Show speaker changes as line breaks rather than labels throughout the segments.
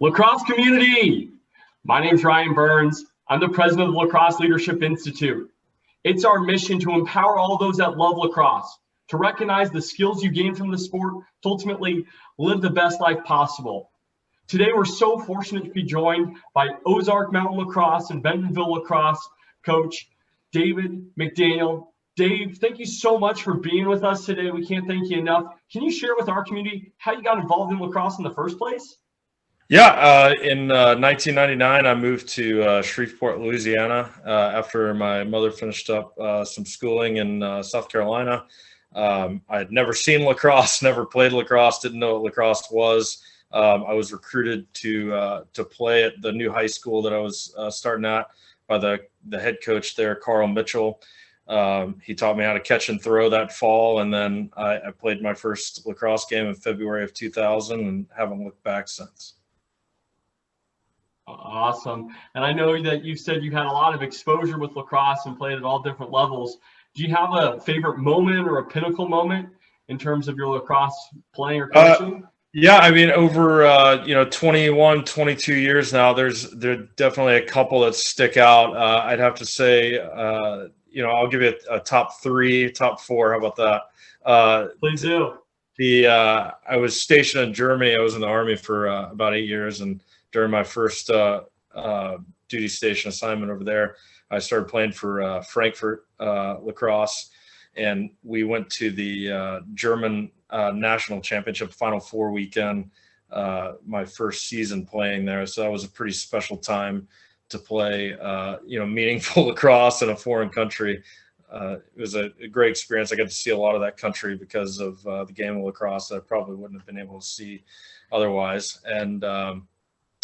Lacrosse community, my name's Ryan Berns. I'm the president of the Lacrosse Leadership Institute. It's our mission to empower all those that love lacrosse, to recognize the skills you gain from the sport, to ultimately live the best life possible. Today, we're so fortunate to be joined by Ozark Mountain Lacrosse and Bentonville Lacrosse coach, David McDaniel. Dave, thank you so much for being with us today. We can't thank you enough. Can you share with our community how you got involved in lacrosse in the first place?
Yeah, in 1999, I moved to Shreveport, Louisiana, after my mother finished up some schooling in South Carolina. I had never seen lacrosse, never played lacrosse, didn't know what lacrosse was. I was recruited to play at the new high school that I was starting at by the head coach there, Carl Mitchell. He taught me how to catch and throw that fall, and then I played my first lacrosse game in February of 2000 and haven't looked back since.
Awesome. And I know that you said you had a lot of exposure with lacrosse and played at all different levels. Do you have a favorite moment or a pinnacle moment in terms of your lacrosse playing or coaching?
Yeah, I mean, over 21, 22 years now, there definitely a couple that stick out. I'd have to say, I'll give you a top three, top four. How about that?
Please do.
I was stationed in Germany. I was in the Army for about 8 years, and during my first duty station assignment over there, I started playing for Frankfurt lacrosse, and we went to the German national championship Final Four weekend, my first season playing there. So that was a pretty special time to play, meaningful lacrosse in a foreign country. It was a great experience. I got to see a lot of that country because of the game of lacrosse that I probably wouldn't have been able to see otherwise. And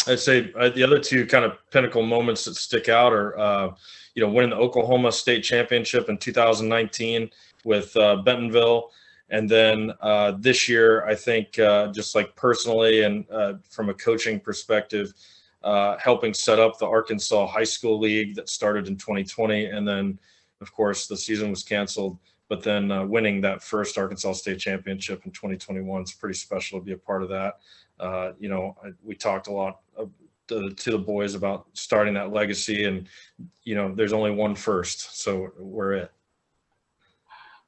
I'd say the other two kind of pinnacle moments that stick out are, winning the Oklahoma State Championship in 2019 with Bentonville. And then this year, I think just like personally and from a coaching perspective, helping set up the Arkansas High School League that started in 2020. And then, of course, the season was canceled. But then winning that first Arkansas State Championship in 2021 is pretty special to be a part of that. We talked a lot to the boys about starting that legacy, and there's only one first, so we're it.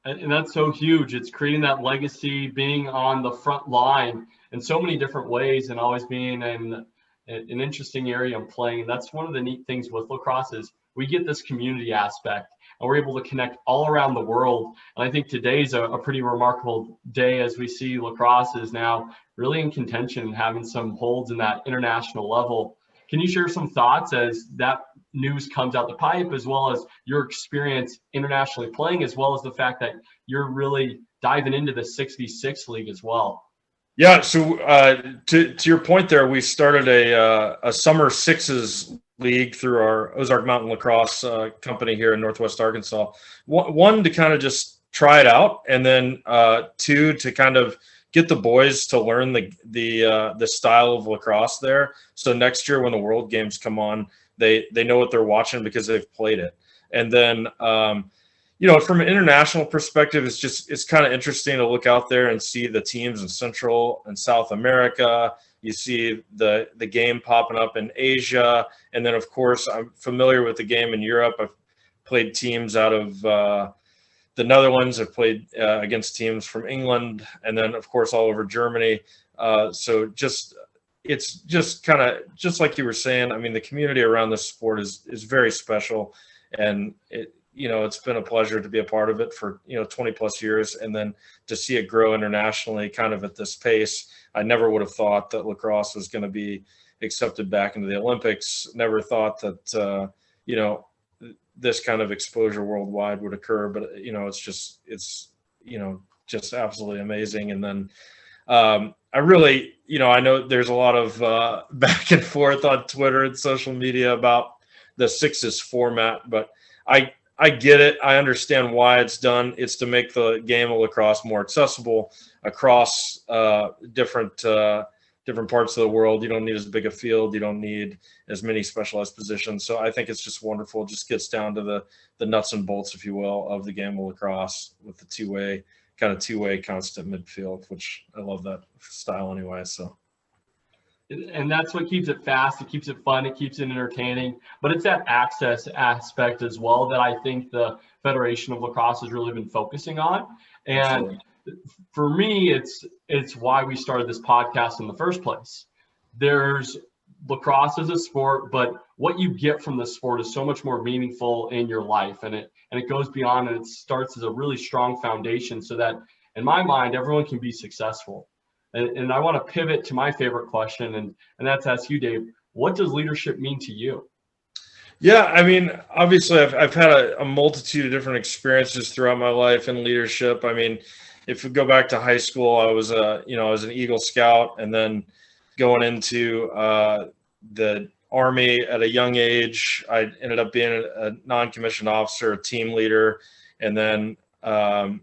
And that's so huge. It's creating that legacy, being on the front line in so many different ways, and always being in an interesting area of playing. And that's one of the neat things with lacrosse is we get this community aspect, and we're able to connect all around the world. And I think today's a pretty remarkable day as we see lacrosse is now really in contention and having some holds in that international level. Can you share some thoughts as that news comes out the pipe, as well as your experience internationally playing, as well as the fact that you're really diving into the 6v6 league as well?
Yeah, so to your point there, we started a summer sixes league through our Ozark Mountain Lacrosse company here in Northwest Arkansas. One, to kind of just try it out, and then two, to kind of get the boys to learn the style of lacrosse there. So next year when the World Games come on, they know what they're watching because they've played it. And then from an international perspective, it's kind of interesting to look out there and see the teams in Central and South America. You see the game popping up in Asia. And then, of course, I'm familiar with the game in Europe. I've played teams out of the Netherlands. I've played against teams from England, and then, of course, all over Germany. So it's just kind of just like you were saying. I mean, the community around this sport is very special, and it's been a pleasure to be a part of it for 20 plus years, and then to see it grow internationally, kind of at this pace. I never would have thought that lacrosse was going to be accepted back into the Olympics. Never thought that this kind of exposure worldwide would occur, but it's just absolutely amazing. And then I really, I know there's a lot of back and forth on Twitter and social media about the sixes format, but I get it. I understand why it's done. It's to make the game of lacrosse more accessible across different parts of the world. You don't need as big a field. You don't need as many specialized positions. So I think it's just wonderful. It just gets down to the nuts and bolts, if you will, of the game of lacrosse with the two-way constant midfield, which I love that style anyway. So
And that's what keeps it fast. It keeps it fun. It keeps it entertaining. But it's that access aspect as well that I think the Federation of Lacrosse has really been focusing on. And
Absolutely.
for me, it's why we started this podcast in the first place. There's lacrosse as a sport, but what you get from the sport is so much more meaningful in your life, and it goes beyond, and it starts as a really strong foundation so that, in my mind, everyone can be successful. And I want to pivot to my favorite question, and that's ask you, Dave, what does leadership mean to you?
Yeah, I mean, obviously, I've had a multitude of different experiences throughout my life in leadership. I mean, if we go back to high school, I was an Eagle Scout, and then going into the Army at a young age, I ended up being a non-commissioned officer, a team leader, and then a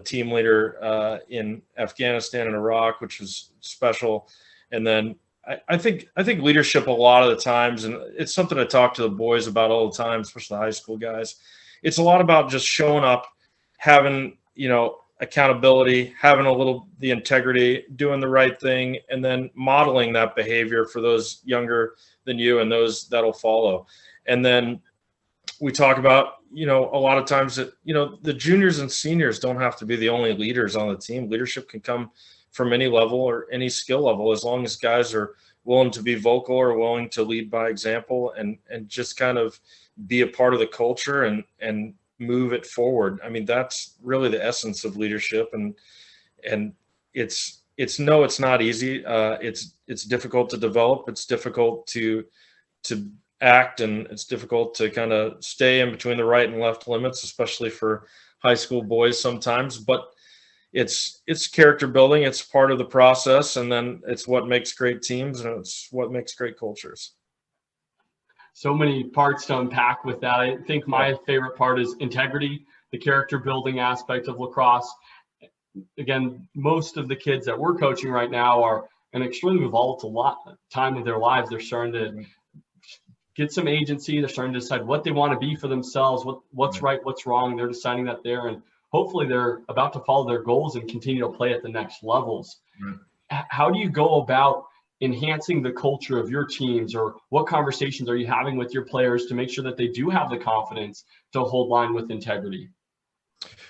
team leader in Afghanistan and Iraq, which was special. And then I think leadership a lot of the times, and it's something I talk to the boys about all the time, especially the high school guys. It's a lot about just showing up, having, accountability, having the integrity, doing the right thing, and then modeling that behavior for those younger than you and those that'll follow. And then we talk about, a lot of times that, the juniors and seniors don't have to be the only leaders on the team. Leadership can come from any level or any skill level, as long as guys are willing to be vocal or willing to lead by example and just kind of be a part of the culture and move it forward. I mean, that's really the essence of leadership. And it's not easy. It's difficult to develop. It's difficult to act, and it's difficult to kind of stay in between the right and left limits, especially for high school boys sometimes. But it's character building. It's part of the process, and then it's what makes great teams, and it's what makes great cultures.
So many parts to unpack with that. I think my favorite part is integrity, the character building aspect of lacrosse. Again, most of the kids that we're coaching right now are an extremely volatile time of their lives. They're starting to get some agency. They're starting to decide what they want to be for themselves, what's right, what's wrong. They're deciding that there, and hopefully they're about to follow their goals and continue to play at the next levels. How do you go about enhancing the culture of your teams, or what conversations are you having with your players to make sure that they do have the confidence to hold line with integrity?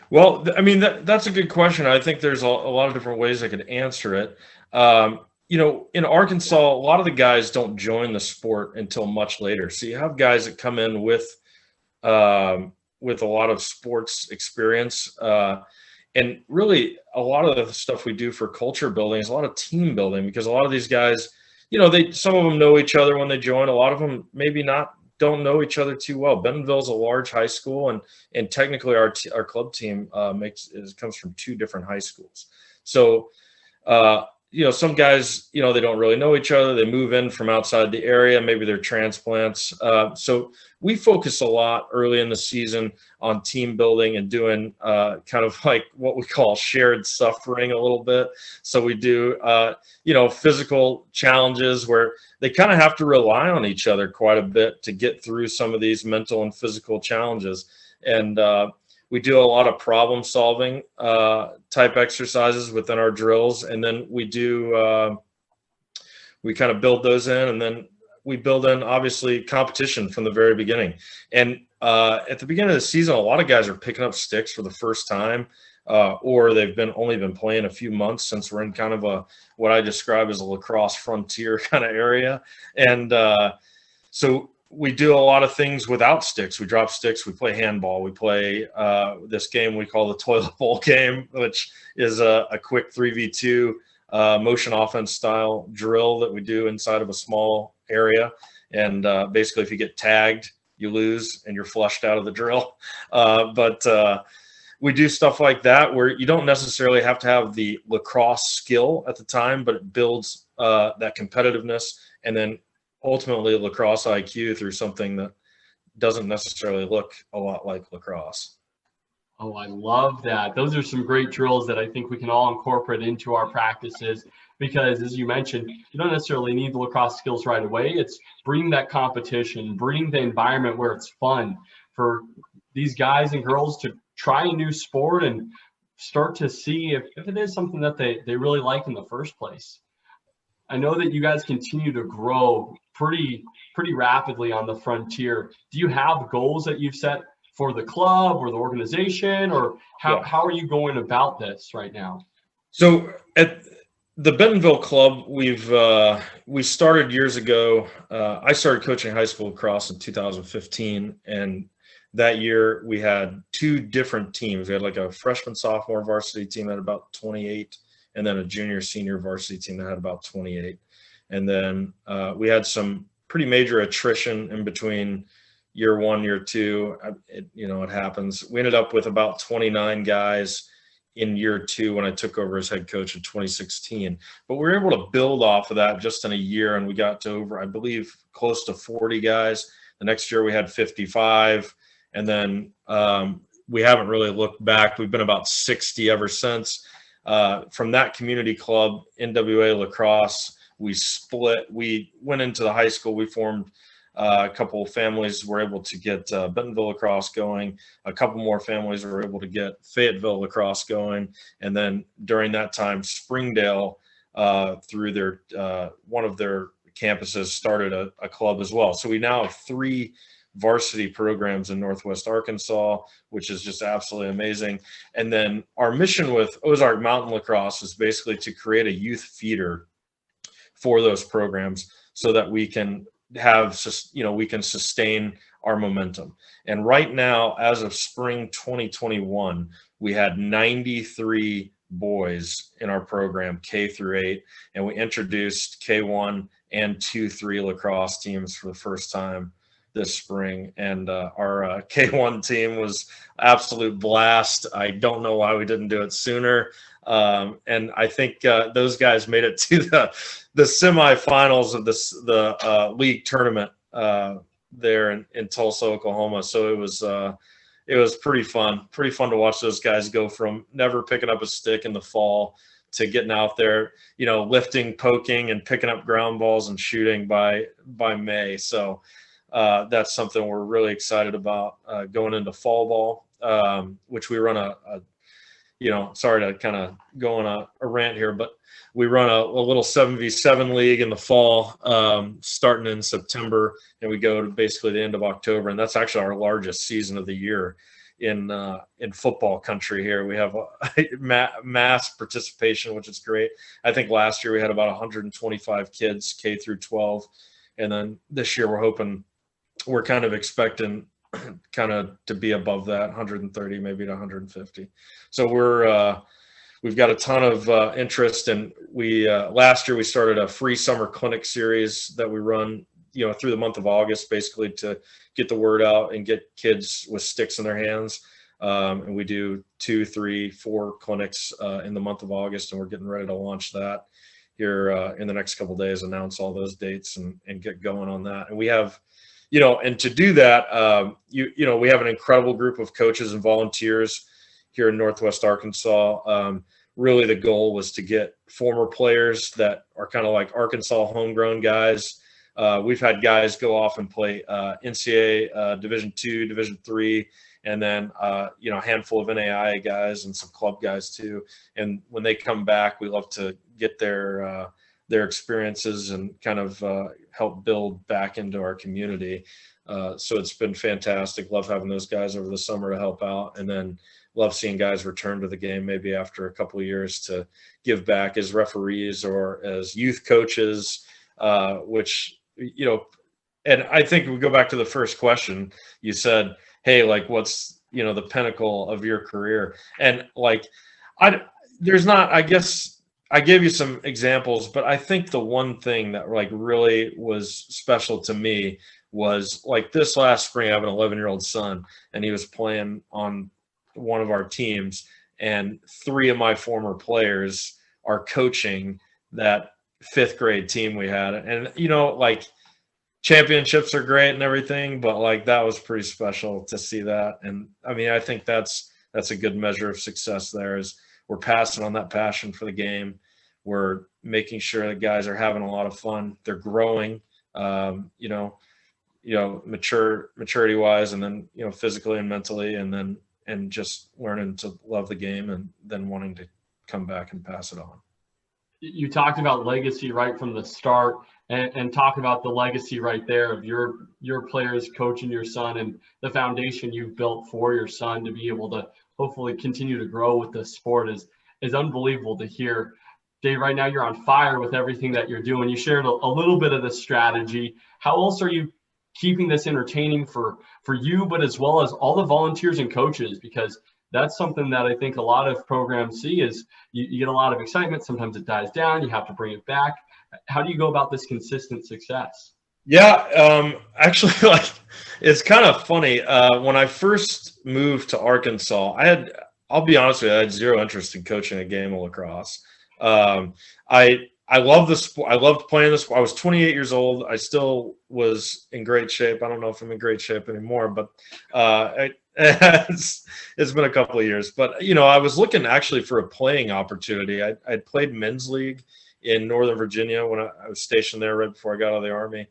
Well, I mean, that's a good question. I think there's a lot of different ways I could answer it. In Arkansas, a lot of the guys don't join the sport until much later. So you have guys that come in with a lot of sports experience. And really, a lot of the stuff we do for culture building is a lot of team building, because a lot of these guys, some of them know each other when they join. A lot of them maybe don't know each other too well. Bentonville's a large high school, and technically our club team comes from two different high schools. So, some guys, they don't really know each other. They move in from outside the area. Maybe they're transplants. So we focus a lot early in the season on team building and doing kind of like what we call shared suffering a little bit. So we do, physical challenges where they kind of have to rely on each other quite a bit to get through some of these mental and physical challenges. And we do a lot of problem solving type exercises within our drills. And then we kind of build those in, and then we build in obviously competition from the very beginning. And at the beginning of the season, a lot of guys are picking up sticks for the first time, or they've only been playing a few months, since we're in kind of what I describe as a Lacrosse Frontier kind of area. And so we do a lot of things without sticks. We drop sticks. We play handball. We play this game we call the toilet bowl game, which is a quick 3v2 motion offense style drill that we do inside of a small area. And basically, if you get tagged, you lose and you're flushed out of the drill. But we do stuff like that where you don't necessarily have to have the lacrosse skill at the time, but it builds that competitiveness, and then ultimately lacrosse IQ through something that doesn't necessarily look a lot like lacrosse.
Oh, I love that. Those are some great drills that I think we can all incorporate into our practices, because as you mentioned, you don't necessarily need the lacrosse skills right away. It's bringing that competition, bringing the environment where it's fun for these guys and girls to try a new sport and start to see if it is something that they really like in the first place. I know that you guys continue to grow pretty rapidly on the Frontier. Do you have goals that you've set for the club or the organization, or how are you going about this right now?
So at the Bentonville Club, we started years ago. I started coaching high school lacrosse in 2015, and that year we had two different teams. We had like a freshman sophomore varsity team that had about 28, and then a junior senior varsity team that had about 28. And then we had some pretty major attrition in between year one, year two. It happens. We ended up with about 29 guys in year two when I took over as head coach in 2016. But we were able to build off of that just in a year, and we got to over, I believe, close to 40 guys. The next year we had 55, and then we haven't really looked back. We've been about 60 ever since. From that community club, NWA Lacrosse, we split. We went into the high school. We formed a couple of families were able to get Bentonville Lacrosse going. A couple more families were able to get Fayetteville Lacrosse going. And then during that time, Springdale, through their one of their campuses, started a club as well. So we now have 3 varsity programs in Northwest Arkansas, which is just absolutely amazing. And then our mission with Ozark Mountain Lacrosse is basically to create a youth feeder for those programs so that we can we can sustain our momentum. And right now, as of spring 2021, we had 93 boys in our program, K through 8, and we introduced K1 and 2-3 lacrosse teams for the first time this spring. And our K1 team was absolute blast. I don't know why we didn't do it sooner. And I think those guys made it to the semifinals of the league tournament there in Tulsa, Oklahoma. So it was pretty fun to watch those guys go from never picking up a stick in the fall to getting out there, lifting, poking, and picking up ground balls and shooting by May. So that's something we're really excited about going into fall ball, which we run sorry to kind of go on a rant here, but we run a little 7v7 league in the fall, starting in September, and we go to basically the end of October. And that's actually our largest season of the year in football country here. We have mass participation, which is great. I think last year we had about 125 kids, K through 12. And then this year we're kind of expecting to be above that, 130, maybe to 150. So we've got a ton of interest, and we last year we started a free summer clinic series that we run, through the month of August, basically to get the word out and get kids with sticks in their hands. And we do 2, 3, 4 clinics in the month of August, and we're getting ready to launch that here in the next couple of days, announce all those dates and get going on that. And we have, and to do that, we have an incredible group of coaches and volunteers here in Northwest Arkansas. Really, the goal was to get former players that are kind of like Arkansas homegrown guys. We've had guys go off and play NCAA Division II, Division III, and then a handful of NAIA guys and some club guys too. And when they come back, we love to get their experiences and kind of help build back into our community. So it's been fantastic. Love having those guys over the summer to help out, and then love seeing guys return to the game maybe after a couple of years to give back as referees or as youth coaches, which, and I think we go back to the first question. You said, hey, like, what's, the pinnacle of your career? And like, I guess I gave you some examples, but I think the one thing that like really was special to me was like this last spring. I have an 11-year-old son, and he was playing on one of our teams, and 3 of my former players are coaching that 5th grade team we had. And, like, championships are great and everything, but like that was pretty special to see that. And I mean, I think that's a good measure of success there, is we're passing on that passion for the game. We're making sure that guys are having a lot of fun. They're growing, maturity wise, and then, physically and mentally, and just learning to love the game and then wanting to come back and pass it on.
You talked about legacy right from the start, and talk about the legacy right there of your players coaching your son and the foundation you've built for your son to be able to hopefully continue to grow with the sport is unbelievable to hear. Dave, right now you're on fire with everything that you're doing. You shared a little bit of the strategy. How else are you keeping this entertaining for you, but as well as all the volunteers and coaches? Because that's something that I think a lot of programs see is you get a lot of excitement. Sometimes it dies down. You have to bring it back. How do you go about this consistent success?
Yeah, actually, like, it's kind of funny. When I first moved to Arkansas, I'll be honest with you, I had zero interest in coaching a game of lacrosse. I love the sport. I loved playing this. I was 28 years old. I still was in great shape. I don't know if I'm in great shape anymore, but it's been a couple of years. But, I was looking actually for a playing opportunity. I'd played men's league in Northern Virginia when I was stationed there right before I got out of the Army.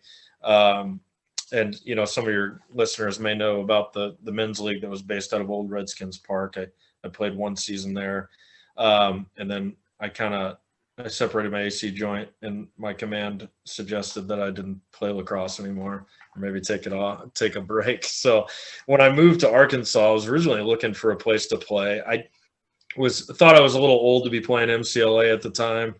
And, some of your listeners may know about the men's league that was based out of Old Redskins Park. I played one season there. And then I separated my AC joint, and my command suggested that I didn't play lacrosse anymore, or maybe take a break. So when I moved to Arkansas, I was originally looking for a place to play. I thought I was a little old to be playing MCLA at the time,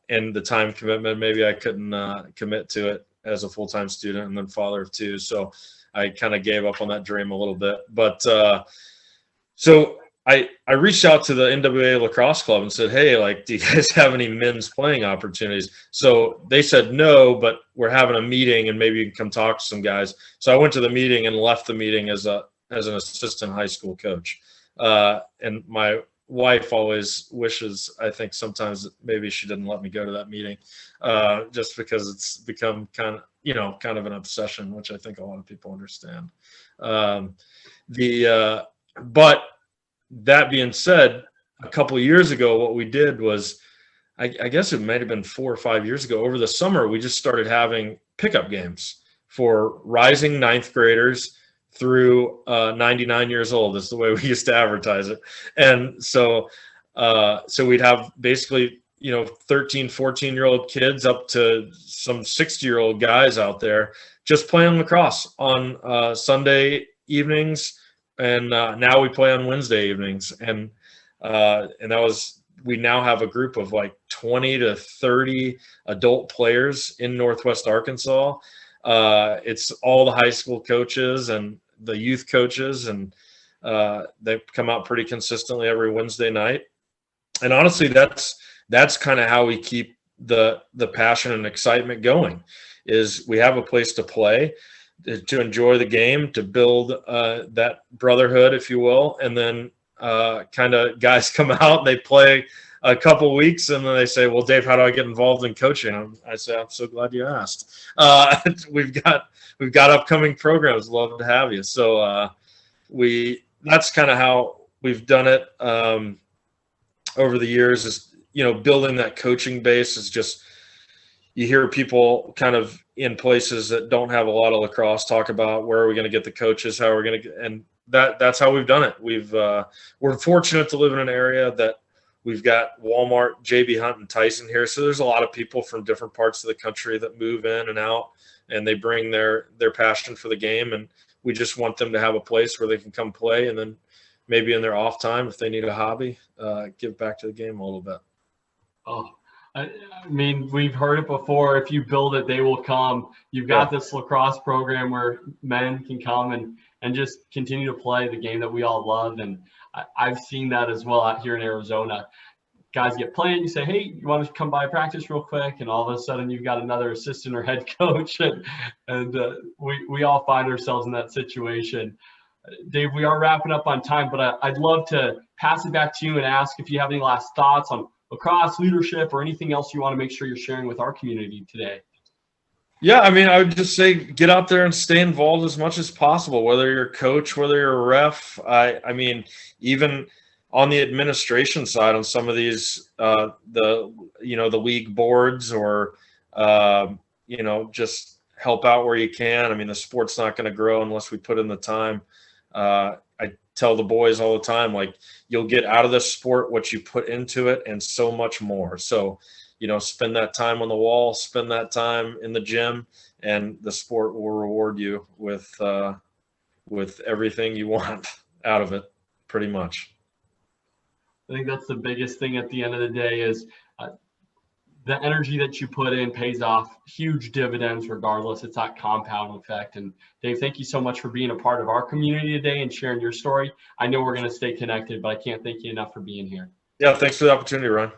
and the time commitment, maybe I couldn't commit to it as a full-time student, and then father of two. So I kind of gave up on that dream a little bit. But so I reached out to the NWA Lacrosse Club and said, hey, like, do you guys have any men's playing opportunities? So they said no, but we're having a meeting and maybe you can come talk to some guys. So I went to the meeting and left the meeting as an assistant high school coach. And my wife always wishes, I think sometimes maybe she didn't let me go to that meeting, just because it's become kind of an obsession, which I think a lot of people understand. But that being said, a couple of years ago, what we did was, I guess it might have been 4 or 5 years ago, over the summer, we just started having pickup games for rising ninth graders through 99 years old, is the way we used to advertise it. And so we'd have basically, 13, 14-year-old kids up to some 60-year-old guys out there just playing lacrosse on Sunday evenings. And now we play on Wednesday evenings, and we now have a group of like 20 to 30 adult players in Northwest Arkansas. It's all the high school coaches and the youth coaches, and they come out pretty consistently every Wednesday night. And honestly, that's kind of how we keep the passion and excitement going. Is we have a place to play, to enjoy the game, to build that brotherhood, if you will. And then kind of guys come out and they play a couple weeks and then they say, well, Dave, how do I get involved in coaching? I say, I'm so glad you asked. We've got upcoming programs. Love to have you. So that's kind of how we've done it over the years, is, building that coaching base. Is just, you hear people kind of in places that don't have a lot of lacrosse talk about where are we going to get the coaches, how are we going to get, and that's how we've done it. We're fortunate to live in an area that we've got Walmart, JB Hunt, and Tyson here. So there's a lot of people from different parts of the country that move in and out, and they bring their passion for the game. And we just want them to have a place where they can come play, and then maybe in their off time, if they need a hobby, give back to the game a little bit.
Oh, I mean, we've heard it before. If you build it, they will come. You've got this lacrosse program where men can come and just continue to play the game that we all love. And I've seen that as well out here in Arizona. Guys get playing, you say, hey, you want to come by practice real quick? And all of a sudden you've got another assistant or head coach. And we all find ourselves in that situation. Dave, we are wrapping up on time, but I'd love to pass it back to you and ask if you have any last thoughts on lacrosse leadership or anything else you want to make sure you're sharing with our community today.
Yeah, I mean, I would just say get out there and stay involved as much as possible, whether you're a coach, whether you're a ref. I mean, even on the administration side on some of these, the league boards, or, just help out where you can. I mean, the sport's not going to grow unless we put in the time. I tell the boys all the time, like, you'll get out of this sport what you put into it and so much more. So, you know, spend that time on the wall, spend that time in the gym, and the sport will reward you with everything you want out of it, pretty much.
I think that's the biggest thing at the end of the day is the energy that you put in pays off huge dividends regardless. It's that compound effect. And Dave, thank you so much for being a part of our community today and sharing your story. I know we're going to stay connected, but I can't thank you enough for being here.
Yeah, thanks for the opportunity, Ron.